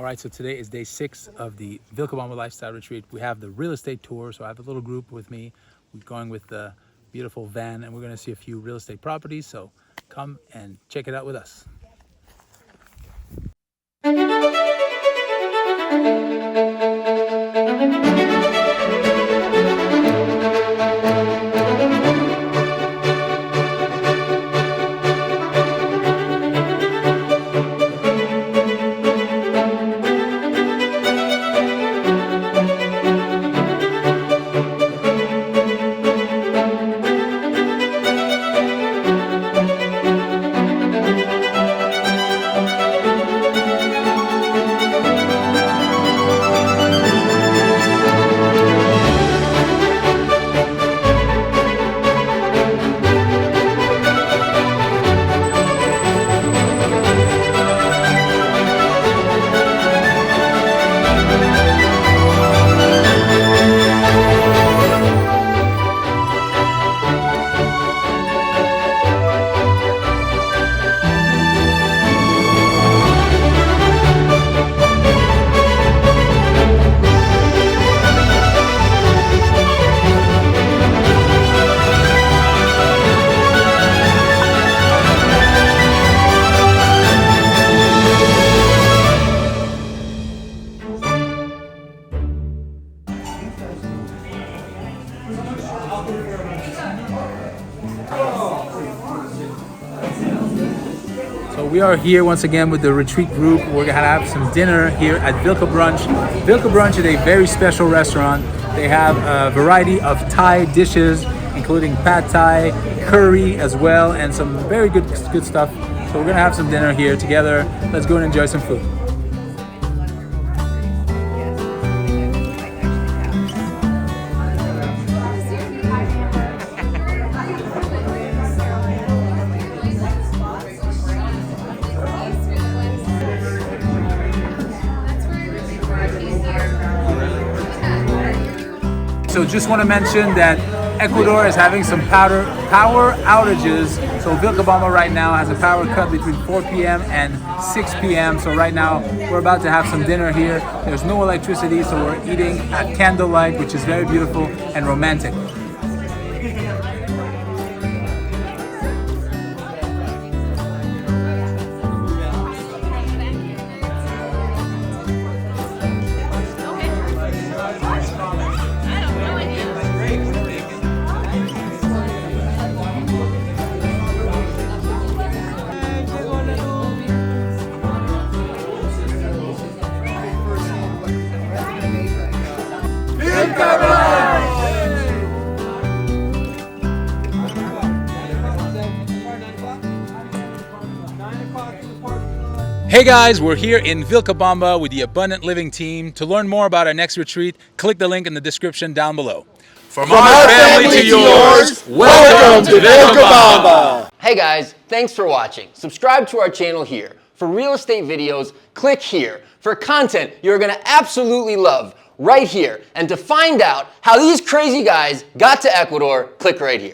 All right, so today is day 6 of the Vilcabamba Lifestyle Retreat. We have the real estate tour, so I have a little group with me. We're going with the beautiful van, and we're going to see a few real estate properties, so come and check it out with us. So we are here once again with the retreat group. We're gonna have some dinner here at VILCABRUNCH. VILCABRUNCH is a very special restaurant. They have a variety of Thai dishes, including pad Thai, curry as well, and some very good stuff. So we're gonna have some dinner here together. Let's go and enjoy some food. So just want to mention that Ecuador is having some power outages. So Vilcabamba right now has a power cut between 4 p.m. and 6 p.m. So right now we're about to have some dinner here. There's no electricity, so we're eating at Candlelight, which is very beautiful and romantic. Hey guys, we're here in Vilcabamba with the Abundant Living team. To learn more about our next retreat, click the link in the description down below. From our family to yours, welcome to Vilcabamba! Hey guys, thanks for watching. Subscribe to our channel here. For real estate videos, click here. For content you're going to absolutely love, right here. And to find out how these crazy guys got to Ecuador, click right here.